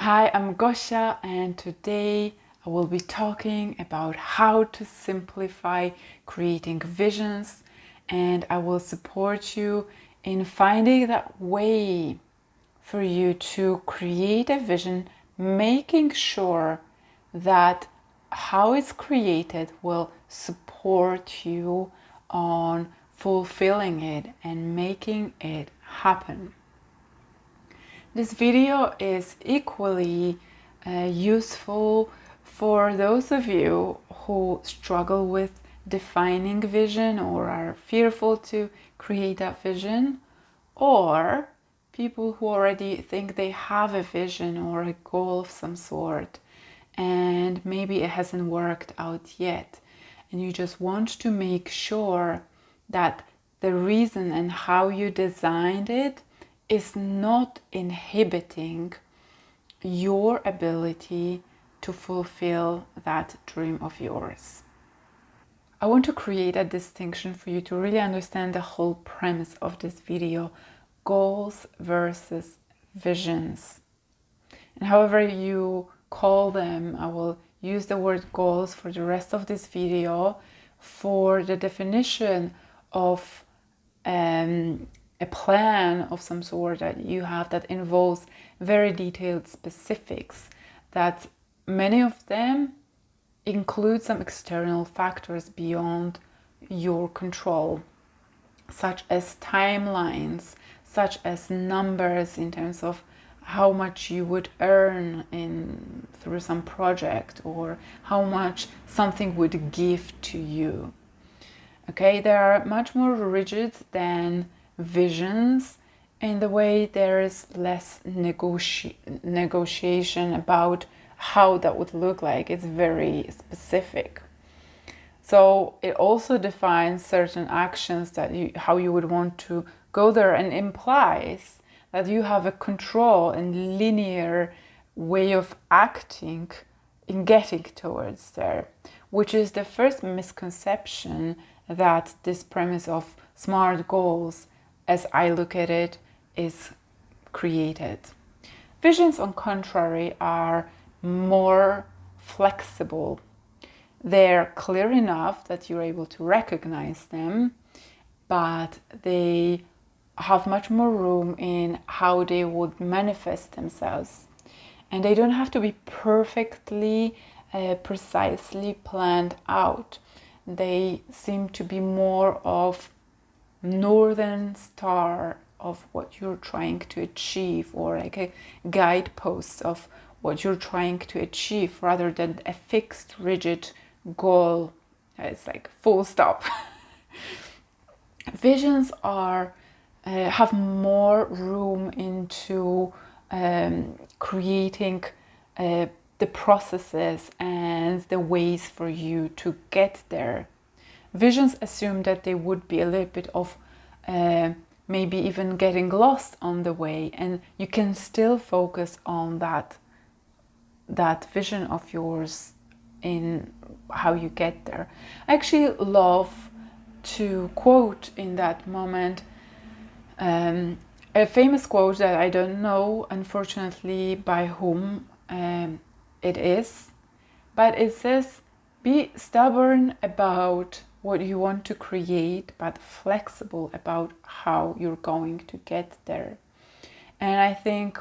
Hi, I'm Gosha, and today I will be talking about how to simplify creating visions, and I will support you in finding that way for you to create a vision, making sure that how it's created will support you on fulfilling it and making it happen. This video is equally useful for those of you who struggle with defining vision or are fearful to create that vision, or people who already think they have a vision or a goal of some sort and maybe it hasn't worked out yet, and you just want to make sure that the reason and how you designed it is not inhibiting your ability to fulfill that dream of yours. I want to create a distinction for you to really understand the whole premise of this video: goals versus visions. And however you call them, I will use the word goals for the rest of this video for the definition of a plan of some sort that you have that involves very detailed specifics, that many of them include some external factors beyond your control, such as timelines, such as numbers in terms of how much you would earn through some project, or how much something would give to you. Okay, they are much more rigid than visions in the way there is less negotiation about how that would look like. It's very specific. So it also defines certain actions that how you would want to go there, and implies that you have a control and linear way of acting in getting towards there, which is the first misconception that this premise of SMART goals, as I look at it, is created. Visions, on contrary, are more flexible. They're clear enough that you're able to recognize them, but they have much more room in how they would manifest themselves. And they don't have to be perfectly, precisely planned out. They seem to be more of northern star of what you're trying to achieve, or like a guidepost of what you're trying to achieve, rather than a fixed, rigid goal. It's like full stop. Visions are have more room into creating the processes and the ways for you to get there. Visions assume that they would be a little bit of maybe even getting lost on the way, and you can still focus on that vision of yours in how you get there. I actually love to quote in that moment a famous quote that I don't know, unfortunately, by whom it is, but it says, "Be stubborn about what you want to create, but flexible about how you're going to get there." And I think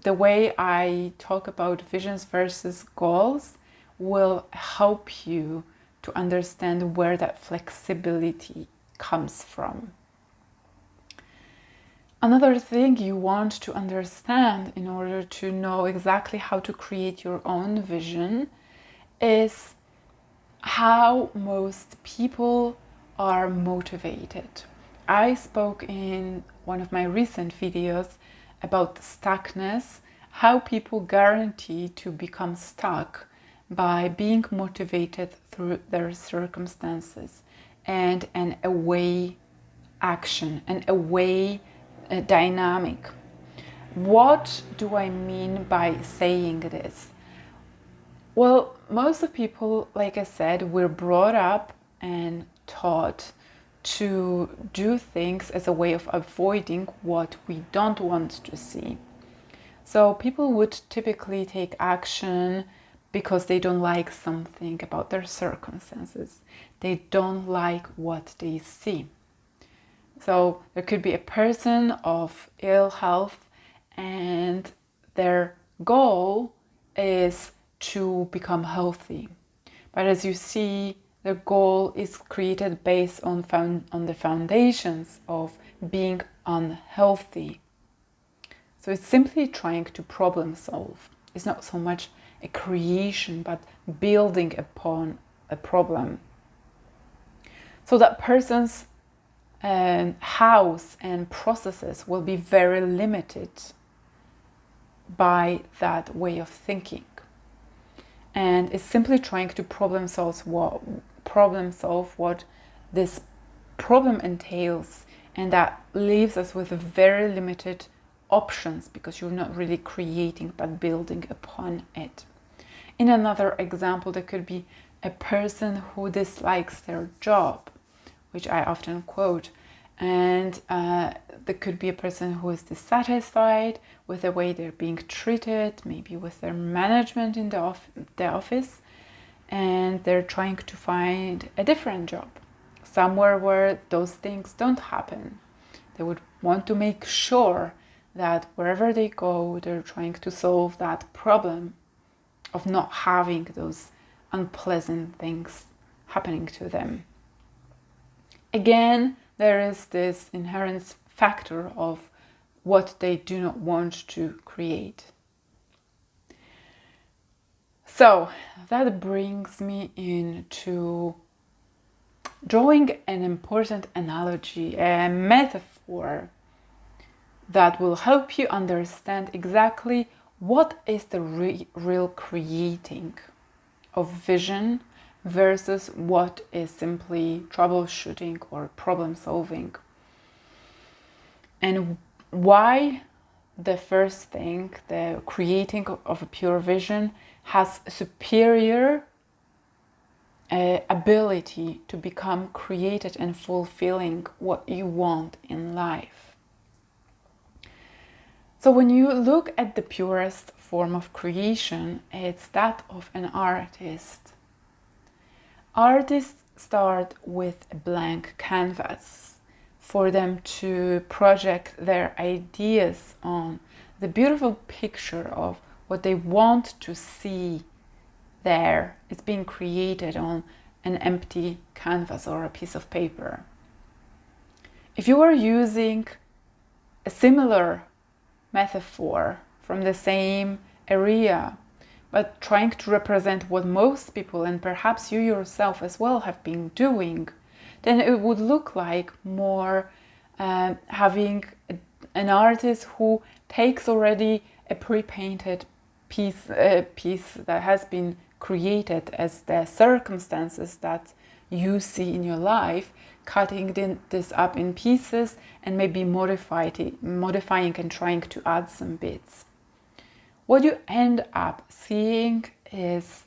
the way I talk about visions versus goals will help you to understand where that flexibility comes from. Another thing you want to understand in order to know exactly how to create your own vision is how most people are motivated. I spoke in one of my recent videos about stuckness, how people guarantee to become stuck by being motivated through their circumstances and an away action, an away dynamic. What do I mean by saying this? Well, most of people, like I said, we're brought up and taught to do things as a way of avoiding what we don't want to see. So people would typically take action because they don't like something about their circumstances. They don't like what they see. So there could be a person of ill health and their goal is to become healthy. But as you see, the goal is created based on the foundations of being unhealthy. So it's simply trying to problem solve. It's not so much a creation, but building upon a problem. So that person's house and processes will be very limited by that way of thinking. And it's simply trying to problem solve what this problem entails, and that leaves us with very limited options because you're not really creating but building upon it. In another example, there could be a person who dislikes their job, which I often quote, and there could be a person who is dissatisfied with the way they're being treated, maybe with their management in the office, and they're trying to find a different job, somewhere where those things don't happen. They would want to make sure that wherever they go, they're trying to solve that problem of not having those unpleasant things happening to them. Again, there is this inherent factor of what they do not want to create. So that brings me into drawing an important analogy, a metaphor that will help you understand exactly what is the real creating of vision versus what is simply troubleshooting or problem solving. And why the first thing, the creating of a pure vision, has superior ability to become created and fulfilling what you want in life. So when you look at the purest form of creation, it's that of an artist. Artists start with a blank canvas for them to project their ideas on, the beautiful picture of what they want to see there is being created on an empty canvas or a piece of paper. If you are using a similar metaphor from the same area, but trying to represent what most people, and perhaps you yourself as well, have been doing, then it would look like more having an artist who takes already a pre-painted piece that has been created as the circumstances that you see in your life, cutting this up in pieces and maybe modifying and trying to add some bits. What you end up seeing is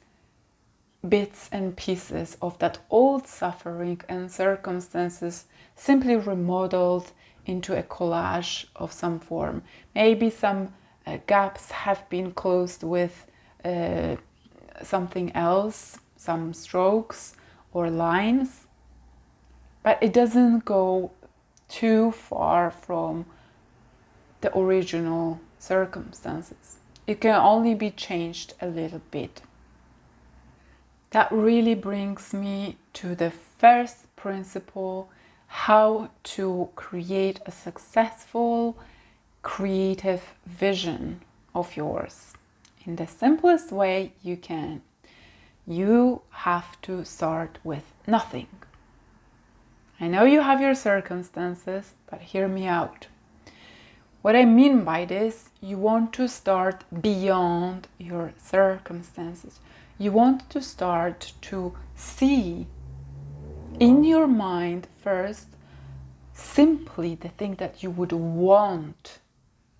bits and pieces of that old suffering and circumstances simply remodeled into a collage of some form. Maybe some gaps have been closed with something else, some strokes or lines, but it doesn't go too far from the original circumstances. It can only be changed a little bit. That really brings me to the first principle, how to create a successful creative vision of yours in the simplest way you can. You have to start with nothing. I know you have your circumstances, but hear me out. What I mean by this, you want to start beyond your circumstances. You want to start to see in your mind first simply the thing that you would want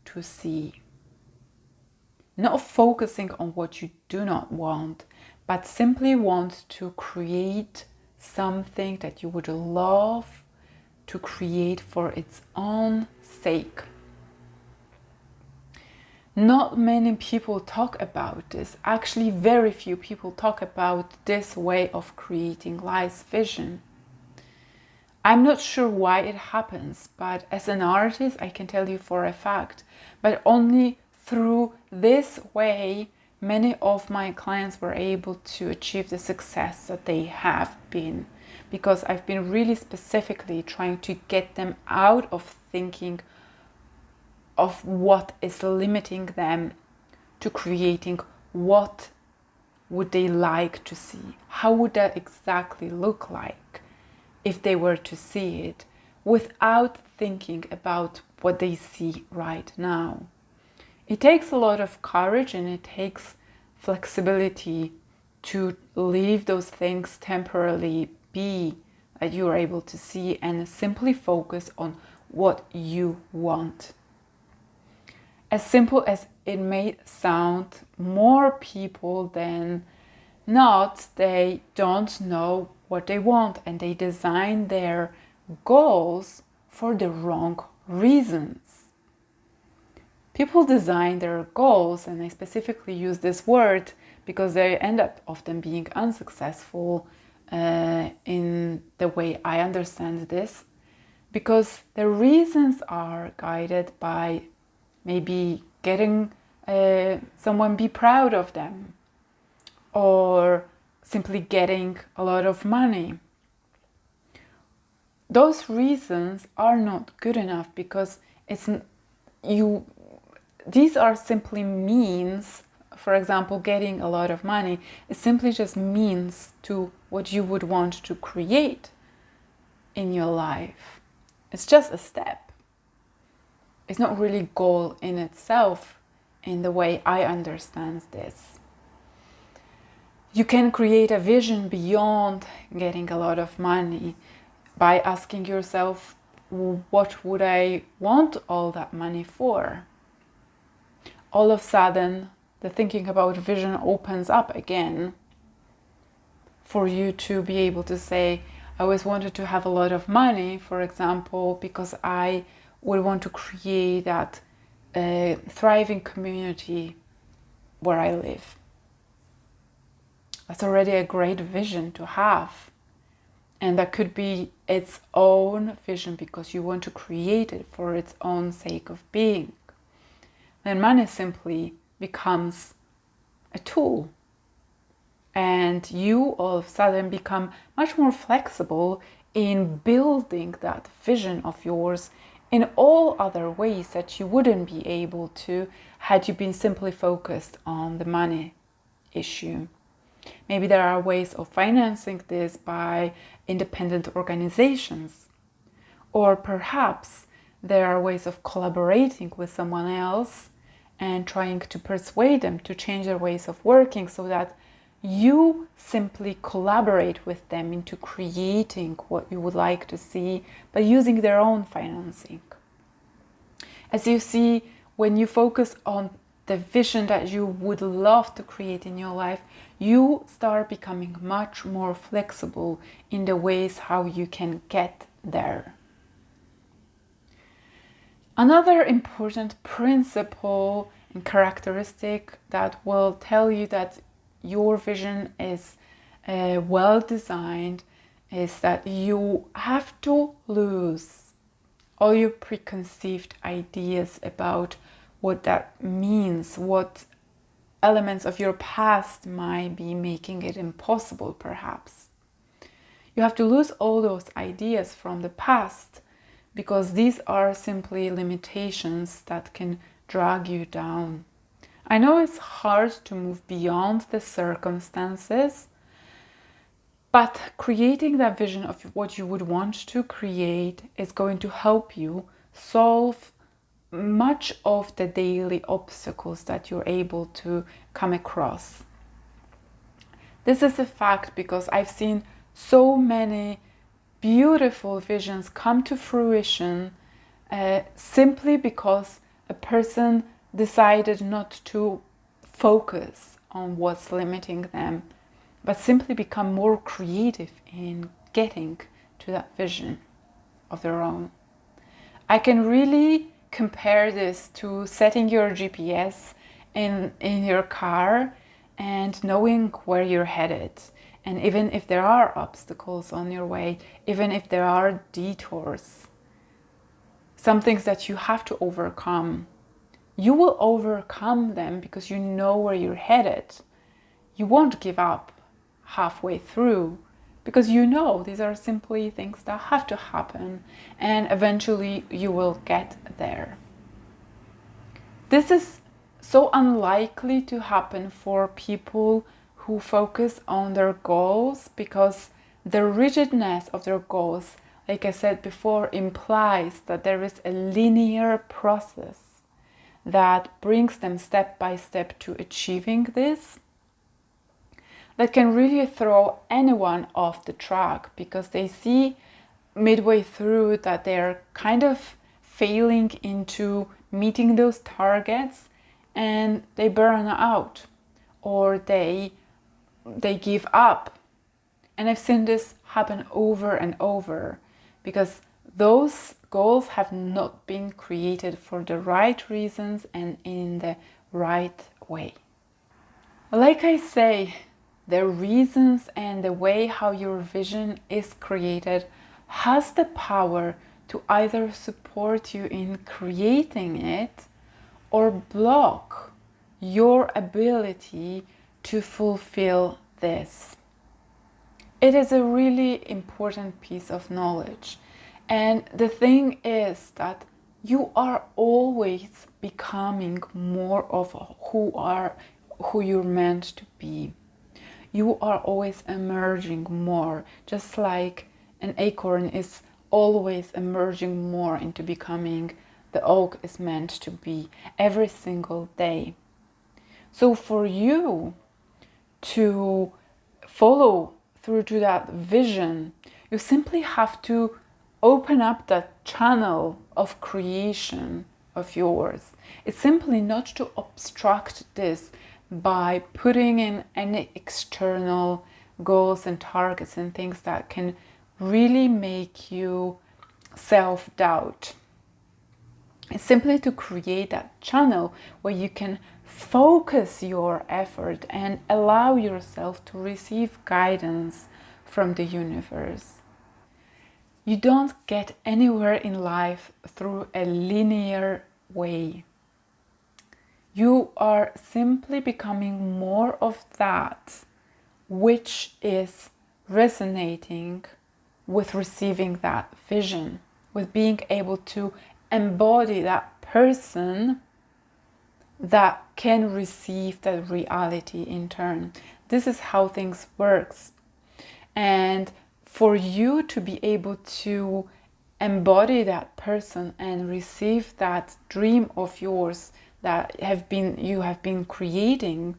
to see. Not focusing on what you do not want, but simply want to create something that you would love to create for its own sake. Not many people talk about this. Actually, very few people talk about this way of creating life's vision. I'm not sure why it happens, but as an artist, I can tell you for a fact, but only through this way, many of my clients were able to achieve the success that they have been, because I've been really specifically trying to get them out of thinking of what is limiting them to creating what would they like to see. How would that exactly look like if they were to see it, without thinking about what they see right now. It takes a lot of courage and it takes flexibility to leave those things temporarily be that you are able to see and simply focus on what you want. As simple as it may sound, more people than not, they don't know what they want and they design their goals for the wrong reasons. People design their goals, and I specifically use this word because they end up often being unsuccessful in the way I understand this, because the reasons are guided by maybe getting someone be proud of them, or simply getting a lot of money. Those reasons are not good enough because these are simply means. For example, getting a lot of money is simply just means to what you would want to create in your life. It's just a step. It's not really a goal in itself in the way I understand this. You can create a vision beyond getting a lot of money by asking yourself, what would I want all that money for? All of a sudden, the thinking about vision opens up again for you to be able to say, I always wanted to have a lot of money, for example, because I would want to create that thriving community where I live. That's already a great vision to have. And that could be its own vision because you want to create it for its own sake of being. Then money simply becomes a tool. And you all of a sudden become much more flexible in building that vision of yours in all other ways that you wouldn't be able to had you been simply focused on the money issue. Maybe there are ways of financing this by independent organizations, or perhaps there are ways of collaborating with someone else and trying to persuade them to change their ways of working so that you simply collaborate with them into creating what you would like to see by using their own financing. As you see, when you focus on the vision that you would love to create in your life, you start becoming much more flexible in the ways how you can get there. Another important principle and characteristic that will tell you that your vision is well designed is that you have to lose all your preconceived ideas about what that means, what elements of your past might be making it impossible, perhaps. You have to lose all those ideas from the past because these are simply limitations that can drag you down. I know it's hard to move beyond the circumstances, but creating that vision of what you would want to create is going to help you solve much of the daily obstacles that you're able to come across. This is a fact because I've seen so many beautiful visions come to fruition simply because a person decided not to focus on what's limiting them, but simply become more creative in getting to that vision of their own. I can really compare this to setting your GPS in your car and knowing where you're headed. And even if there are obstacles on your way, even if there are detours, some things that you have to overcome, you will overcome them because you know where you're headed. You won't give up halfway through because you know these are simply things that have to happen, and eventually you will get there. This is so unlikely to happen for people who focus on their goals, because the rigidness of their goals, like I said before, implies that there is a linear process that brings them step by step to achieving this, that can really throw anyone off the track, because they see midway through that they're kind of failing into meeting those targets, and they burn out or they give up. And I've seen this happen over and over, because those goals have not been created for the right reasons and in the right way. Like I say, the reasons and the way how your vision is created has the power to either support you in creating it or block your ability to fulfill this. It is a really important piece of knowledge. And the thing is that you are always becoming more of who you're meant to be. You are always emerging more, just like an acorn is always emerging more into becoming the oak is meant to be every single day. So for you to follow through to that vision, you simply have to open up that channel of creation of yours. It's simply not to obstruct this by putting in any external goals and targets and things that can really make you self-doubt. It's simply to create that channel where you can focus your effort and allow yourself to receive guidance from the universe. You don't get anywhere in life through a linear way. You are simply becoming more of that which is resonating with receiving that vision, with being able to embody that person that can receive that reality in turn. This is how things works. And for you to be able to embody that person and receive that dream of yours that you have been creating,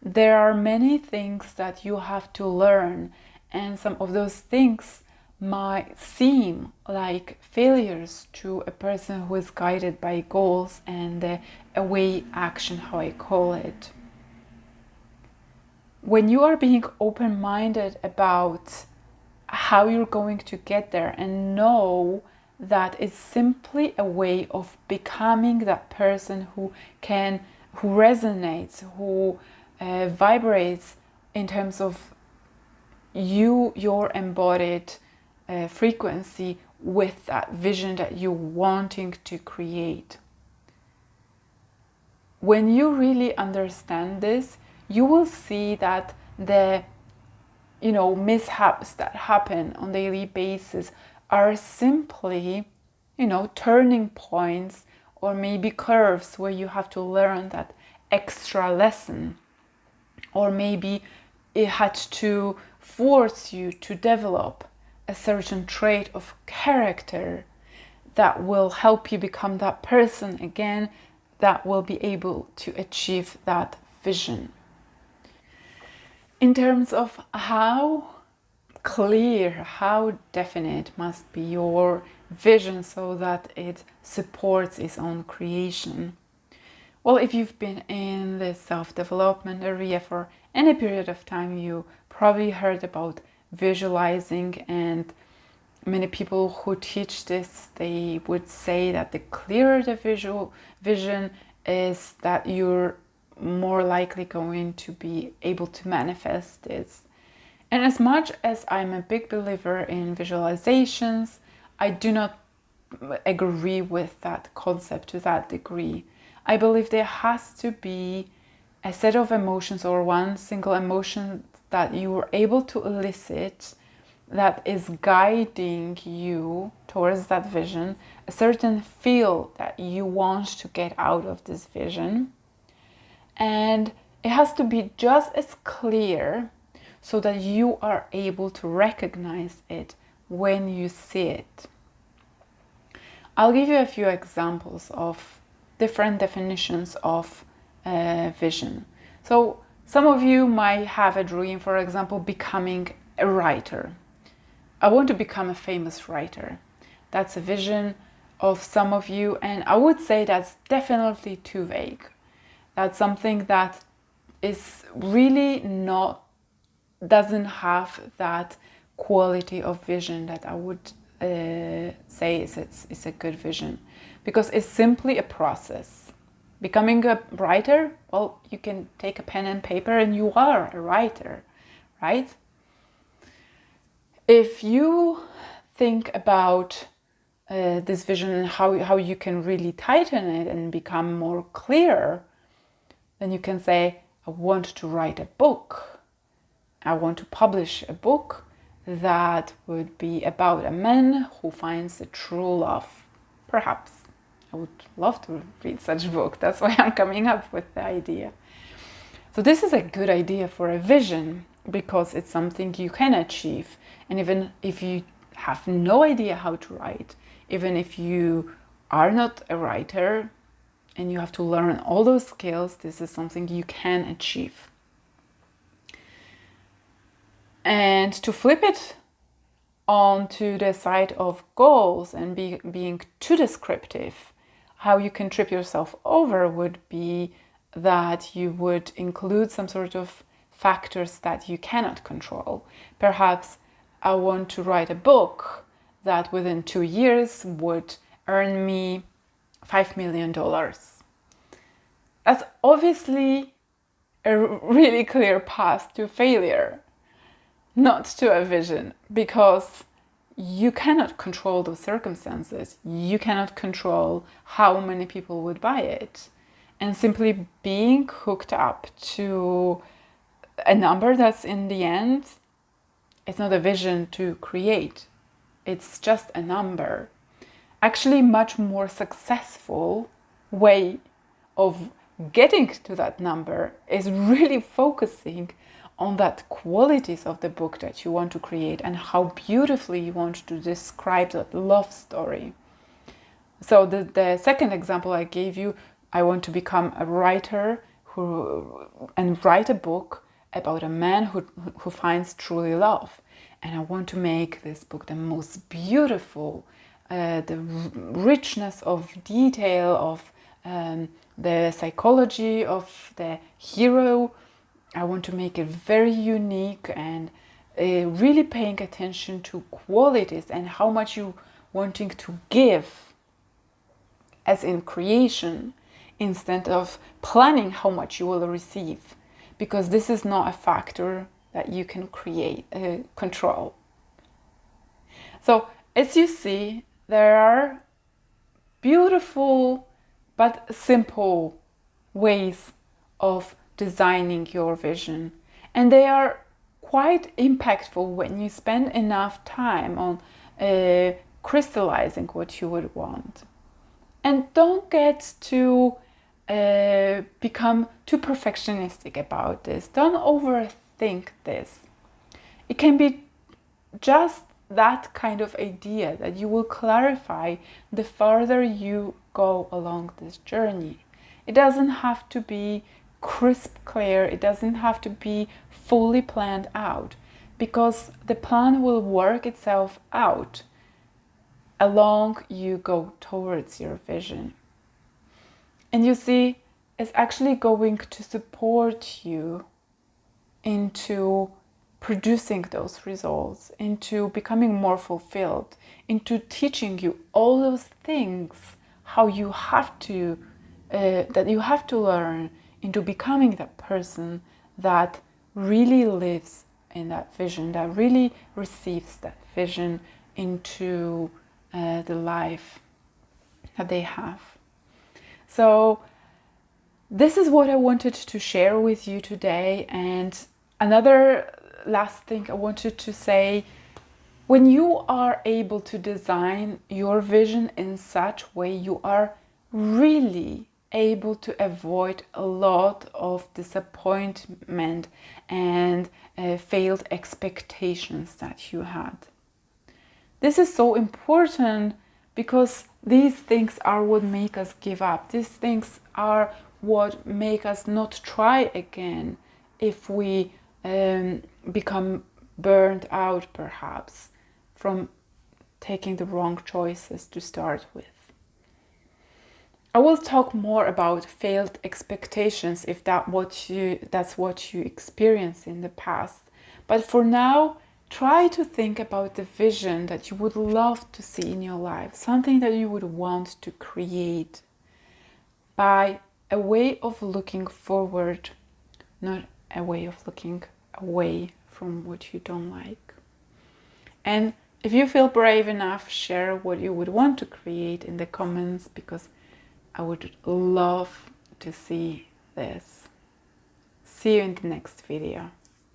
there are many things that you have to learn, and some of those things might seem like failures to a person who is guided by goals and the away action, how I call it. When you are being open-minded about how you're going to get there and know that it's simply a way of becoming that person who resonates, who vibrates in terms of your embodied frequency with that vision that you're wanting to create. When you really understand this, you will see that the mishaps that happen on a daily basis are simply turning points or maybe curves where you have to learn that extra lesson, or maybe it had to force you to develop a certain trait of character that will help you become that person again that will be able to achieve that vision. In terms of how clear, how definite must be your vision so that it supports its own creation. Well, if you've been in the self-development area for any period of time, you probably heard about visualizing and many people who teach this, they would say that the clearer the visual vision is, that you're more likely going to be able to manifest this. And as much as I'm a big believer in visualizations, I do not agree with that concept to that degree. I believe there has to be a set of emotions or one single emotion that you are able to elicit that is guiding you towards that vision, a certain feel that you want to get out of this vision. And it has to be just as clear so that you are able to recognize it when you see it. I'll give you a few examples of different definitions of vision. So some of you might have a dream, for example, becoming a writer. I want to become a famous writer. That's a vision of some of you, and I would say that's definitely too vague. That's something that is really doesn't have that quality of vision that I would say is a good vision, because it's simply a process. Becoming a writer, well, you can take a pen and paper and you are a writer, right? If you think about this vision and how you can really tighten it and become more clear, then you can say, I want to write a book. I want to publish a book that would be about a man who finds a true love. Perhaps. I would love to read such a book. That's why I'm coming up with the idea. So this is a good idea for a vision, because it's something you can achieve. And even if you have no idea how to write, even if you are not a writer and you have to learn all those skills, this is something you can achieve. And to flip it onto the side of goals and being too descriptive, how you can trip yourself over would be that you would include some sort of factors that you cannot control. Perhaps I want to write a book that within 2 years would earn me $5 million. That's obviously a really clear path to failure, not to a vision, because you cannot control those circumstances. You cannot control how many people would buy it. And simply being hooked up to a number that's in the end, it's not a vision to create. It's just a number. Actually, much more successful way of getting to that number is really focusing on that qualities of the book that you want to create and how beautifully you want to describe that love story. So the second example I gave you, I want to become a writer and write a book about a man who finds truly love. And I want to make this book the most beautiful, the richness of detail of the psychology of the hero. I want to make it very unique and really paying attention to qualities and how much you wanting to give, as in creation, instead of planning how much you will receive, because this is not a factor that you can control. So as you see, there are beautiful but simple ways of designing your vision, and they are quite impactful when you spend enough time on crystallizing what you would want. And don't get to become too perfectionistic about this. Don't overthink this. It can be just that kind of idea that you will clarify the farther you go along this journey. It doesn't have to be crisp clear, it doesn't have to be fully planned out, because the plan will work itself out along you go towards your vision. And you see, it's actually going to support you into producing those results, into becoming more fulfilled, into teaching you all those things, how you have to, that you have to learn, into becoming that person that really lives in that vision, that really receives that vision into the life that they have. So this is what I wanted to share with you today. And another last thing I wanted to say, when you are able to design your vision in such way, you are really able to avoid a lot of disappointment and failed expectations that you had. This is so important because these things are what make us give up. These things are what make us not try again if we become burned out, perhaps, from taking the wrong choices to start with. I will talk more about failed expectations if that's what you experienced in the past. But for now, try to think about the vision that you would love to see in your life, something that you would want to create, by a way of looking forward, not a way of looking away from what you don't like. And if you feel brave enough, share what you would want to create in the comments, because I would love to see this. See you in the next video.